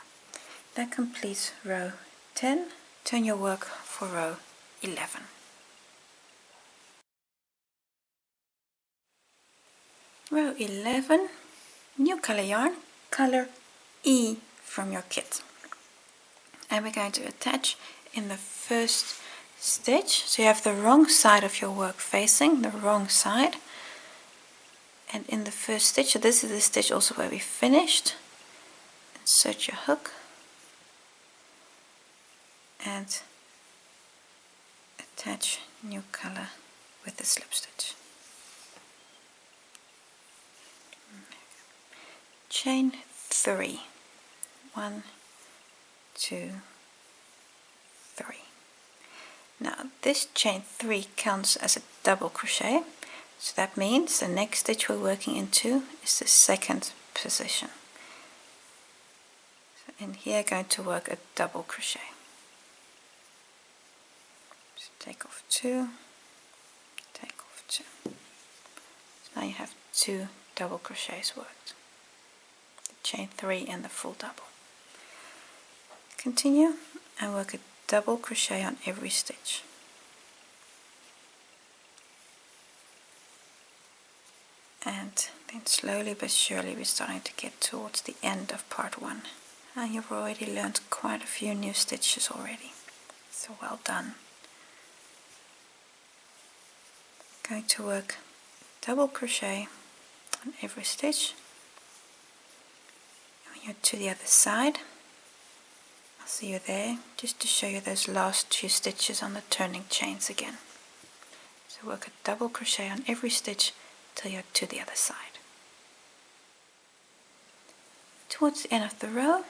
That completes row 10. Turn your work for row 11. Row 11, new color yarn, color E from your kit. And we're going to attach in the first stitch. So you have the wrong side of your work facing, the wrong side. And in the first stitch, so this is the stitch also where we finished. Insert your hook and attach new color with the slip stitch. Chain 3. 1, 2, 3. Now this chain 3 counts as a double crochet, so that means the next stitch we're working into is the second position. So in here, going to work a double crochet. So take off 2, take off 2. So now you have 2 double crochets worked. The chain 3 and the full double. Continue and work a double crochet on every stitch. And then slowly but surely we're starting to get towards the end of part 1. And you've already learned quite a few new stitches already. So well done. Going to work double crochet on every stitch. And when you're to the other side, I'll see you there, just to show you those last 2 stitches on the turning chains again. So work a double crochet on every stitch till you're to the other side. Towards the end of the row,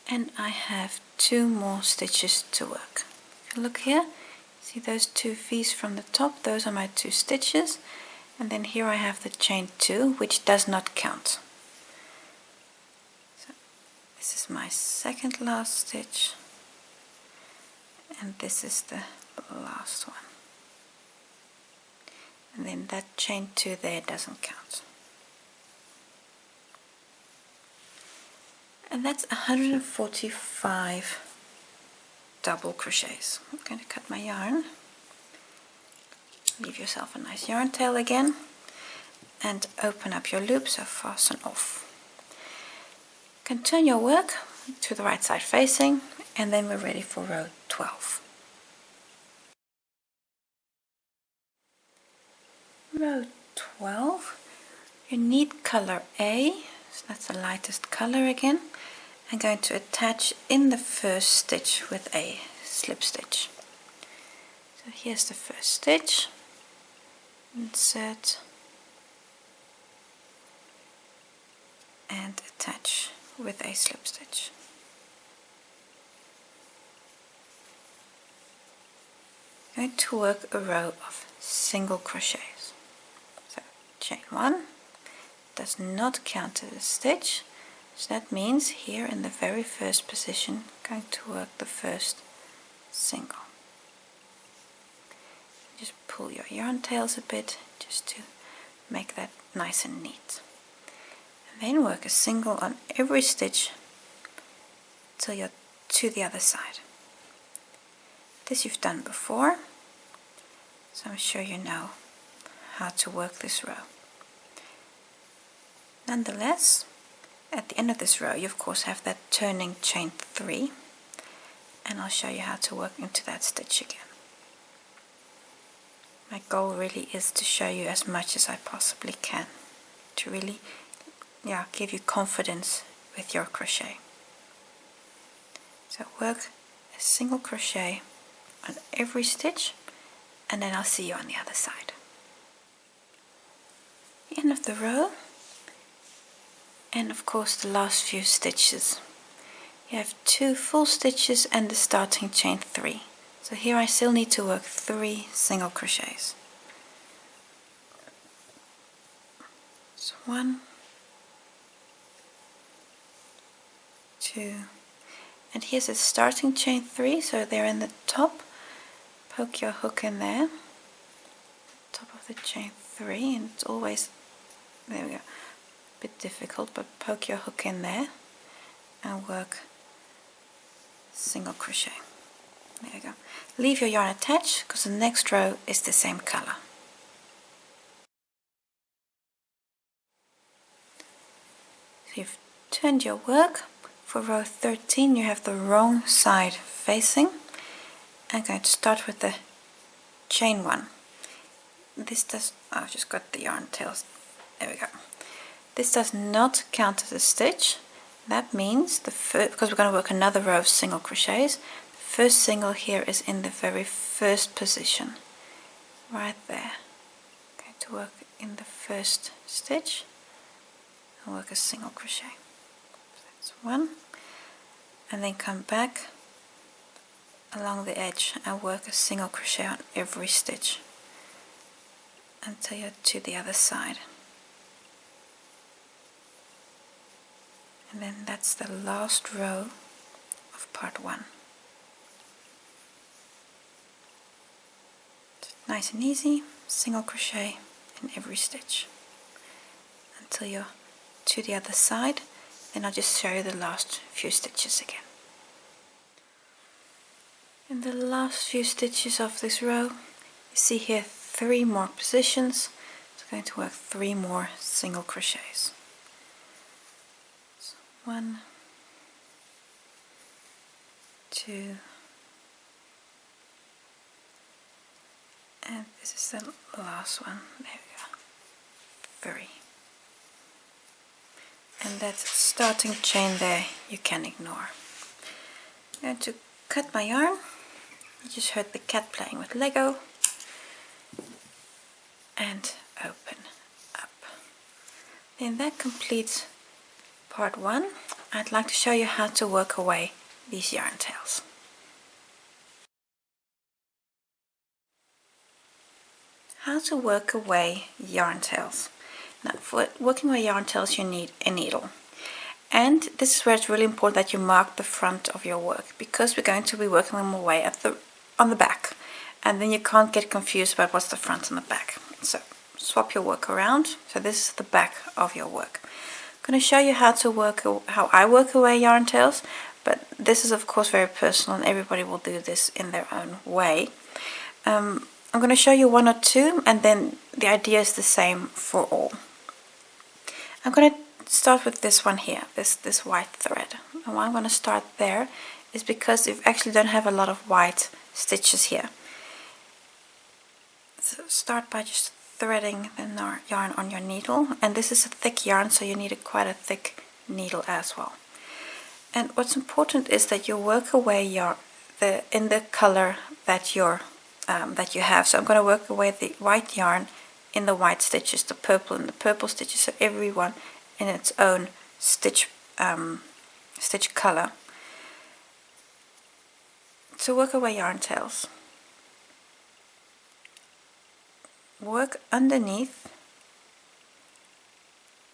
and I have 2 more stitches to work. If you look here, see those 2 V's from the top, those are my 2 stitches, and then here I have the chain 2, which does not count. So this is my second last stitch, and this is the last one, and then that chain 2 there doesn't count. And that's 145 double crochets. I'm going to cut my yarn, leave yourself a nice yarn tail again, and open up your loop, so fasten off. You can turn your work to the right side facing, and then we're ready for row 12. Row 12, you need color A, so that's the lightest color again. I'm going to attach in the first stitch with a slip stitch. So here's the first stitch, insert and attach with a slip stitch. I'm going to work a row of single crochets. So chain 1 does not count as a stitch. So that means here in the very first position, I'm going to work the first single. Just pull your yarn tails a bit just to make that nice and neat. And then work a single on every stitch till you're to the other side. This you've done before, so I'm sure you know how to work this row. Nonetheless, at the end of this row you of course have that turning chain 3, and I'll show you how to work into that stitch again. My goal really is to show you as much as I possibly can, to really give you confidence with your crochet. So work a single crochet on every stitch, and then I'll see you on the other side. The end of the row, and of course the last few stitches. You have 2 full stitches and the starting chain 3. So here I still need to work 3 single crochets. So 1, 2, and here's a starting chain 3, so they're in the top. Poke your hook in there, top of the chain 3, and it's always, there we go, a bit difficult, but poke your hook in there and work single crochet. There you go. Leave your yarn attached because the next row is the same color. So you've turned your work. For row 13 you have the wrong side facing. I'm going to start with the chain 1. This does, I've just got the yarn tails, there we go. This does not count as a stitch. That means, because we're going to work another row of single crochets, the first single here is in the very first position, right there. I'm going to work in the first stitch and work a single crochet. So that's 1, and then come back along the edge and work a single crochet on every stitch until you're to the other side. And then that's the last row of part 1. Nice and easy, single crochet in every stitch until you're to the other side. Then I'll just show you the last few stitches again. In the last few stitches of this row, you see here 3 more positions. So I'm going to work 3 more single crochets. 1, 2, And this is the last one. There we go. 3. And that starting chain there you can ignore. I'm going to cut my yarn. You just heard the cat playing with Lego. And open up. Then that completes part 1. I'd like to show you how to work away these yarn tails. How to work away yarn tails. Now, for working away yarn tails you need a needle. And this is where it's really important that you mark the front of your work, because we're going to be working them away on the back. And then you can't get confused about what's the front and the back. So swap your work around. So this is the back of your work. I'm going to show you how I work away yarn tails, but this is of course very personal and everybody will do this in their own way. I'm going to show you 1 or 2, and then the idea is the same for all. I'm going to start with this one here, this white thread. And why I'm going to start there is because you actually don't have a lot of white stitches here. So start by just threading the yarn on your needle, and this is a thick yarn, so you need quite a thick needle as well. And what's important is that you work away in the color that you have. So I'm going to work away the white yarn in the white stitches, the purple and the purple stitches, so everyone in its own stitch color. To work away yarn tails, work underneath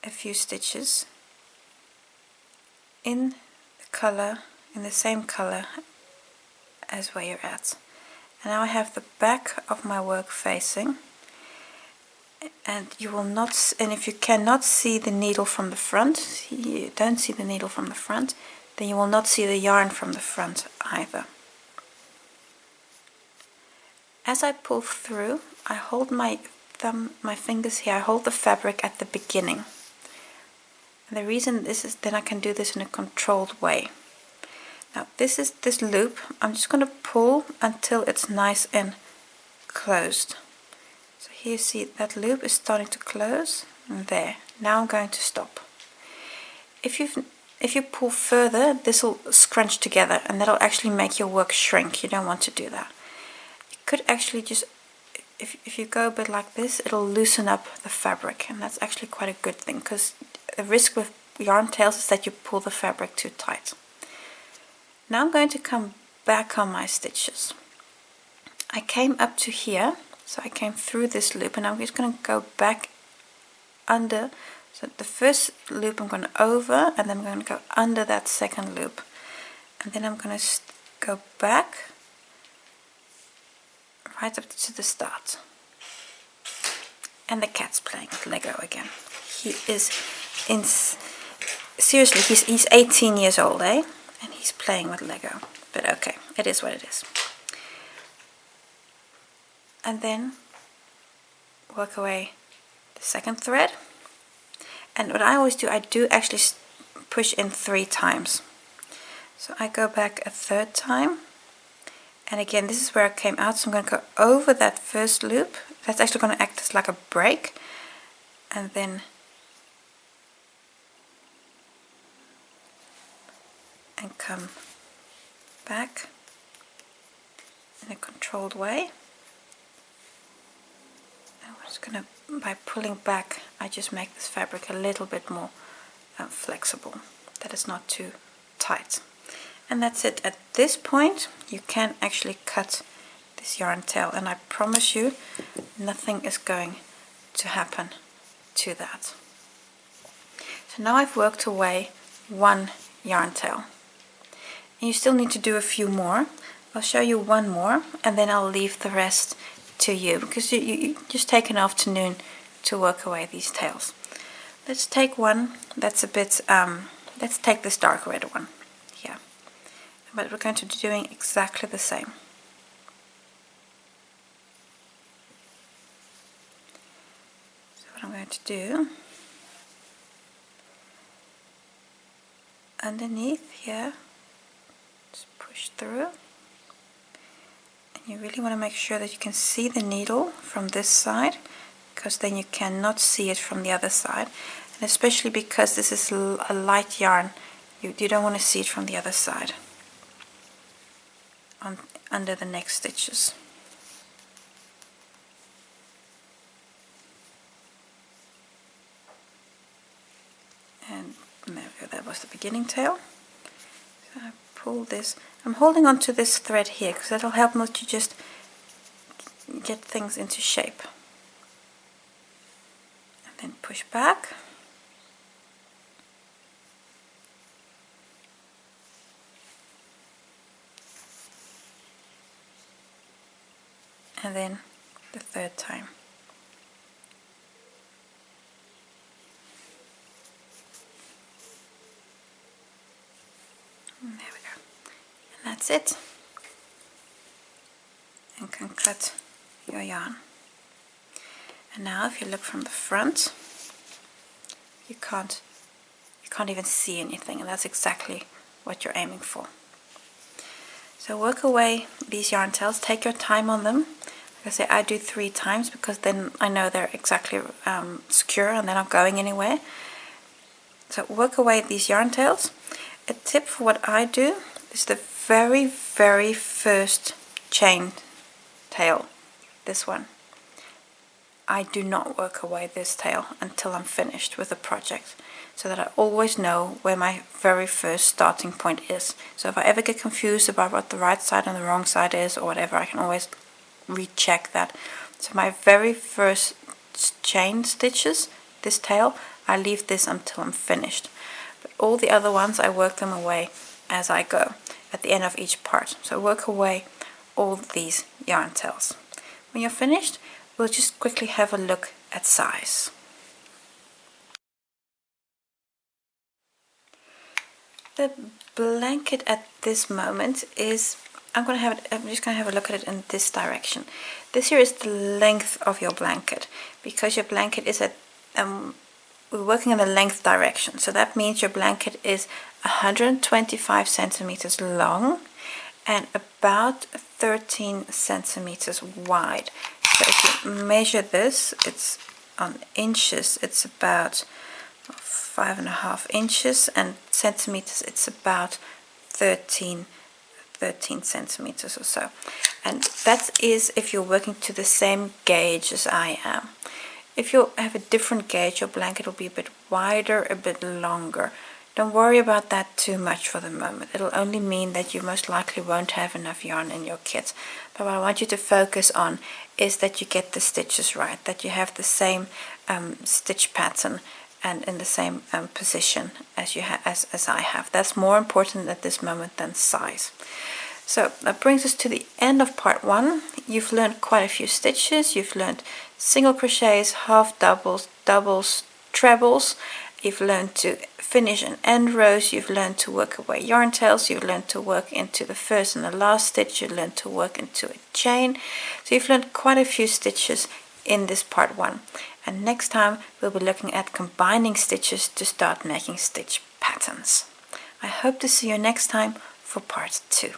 a few stitches in the same color as where you're at. And now I have the back of my work facing, and you will not, and if you cannot see the needle from the front, you don't see the needle from the front, then you will not see the yarn from the front either. As I pull through, I hold my fingers here, I hold the fabric at the beginning. And the reason this is, then I can do this in a controlled way. Now this loop, I'm just going to pull until it's nice and closed. So here you see that loop is starting to close, and there. Now I'm going to stop. If you pull further, this will scrunch together, and that'll actually make your work shrink. You don't want to do that. You could actually just, if you go a bit like this, it'll loosen up the fabric, and that's actually quite a good thing, because the risk with yarn tails is that you pull the fabric too tight. Now I'm going to come back on my stitches. I came up to here, so I came through this loop, and I'm just going to go back under. So the first loop I'm going to over, and then I'm going to go under that second loop, and then I'm going to go back right up to the start. And the cat's playing with Lego again. He is seriously, he's 18 years old, eh? And he's playing with Lego. But okay, it is what it is. And then work away the second thread. And what I always do, I do actually push in 3 times. So I go back a 3rd time. And again, this is where I came out, so I'm going to go over that first loop. That's actually going to act as like a break. And then and come back in a controlled way. And I'm just going to, by pulling back, I just make this fabric a little bit more flexible, that it's not too tight. And that's it. At this point you can actually cut this yarn tail, and I promise you nothing is going to happen to that. So now I've worked away 1 yarn tail. And you still need to do a few more. I'll show you 1 more, and then I'll leave the rest to you, because you just take an afternoon to work away these tails. Let's take one that's a bit, let's take this dark red one here. But we're going to be doing exactly the same. So what I'm going to do, underneath here, just push through, and You really want to make sure that you can see the needle from this side, because then you cannot see it from the other side. And especially because this is a light yarn, you don't want to see it from the other side, under the next stitches. And there we go, that was the beginning tail. So I pull this, I'm holding on to this thread here because that'll help me to just get things into shape. And then push back. And then the third time. And there we go. And that's it. And can cut your yarn. And now if you look from the front, you can't even see anything, and that's exactly what you're aiming for. So work away these yarn tails, take your time on them. Like I say, I do 3 times because then I know they're exactly secure and they're not going anywhere. So work away these yarn tails. A tip for what I do is the very first chain tail, this one. I do not work away this tail until I'm finished with the project, so that I always know where my very first starting point is. So if I ever get confused about what the right side and the wrong side is or whatever, I can always recheck that. So my very first chain stitches, this tail, I leave this until I'm finished. But all the other ones, I work them away as I go at the end of each part. So work away all these yarn tails. When you're finished, we'll just quickly have a look at size. The blanket at this moment is, I'm just going to have a look at it in this direction. This here is the length of your blanket, because your blanket is at, we're working in the length direction. So that means your blanket is 125 centimeters long and about 13 centimeters wide. So if you measure this, it's on inches, it's about 5.5 inches, and centimeters, it's about 13 centimeters or so. And that is if you're working to the same gauge as I am. If you have a different gauge, your blanket will be a bit wider, a bit longer. Don't worry about that too much for the moment. It'll only mean that you most likely won't have enough yarn in your kit. But what I want you to focus on is that you get the stitches right, that you have the same stitch pattern and in the same position as as I have. That's more important at this moment than size. So that brings us to the end of part 1. You've learned quite a few stitches. You've learned single crochets, half doubles, doubles, trebles. You've learned to finish and end rows. You've learned to work away yarn tails. You've learned to work into the first and the last stitch. You've learned to work into a chain. So you've learned quite a few stitches in this part 1. And next time we'll be looking at combining stitches to start making stitch patterns. I hope to see you next time for part 2.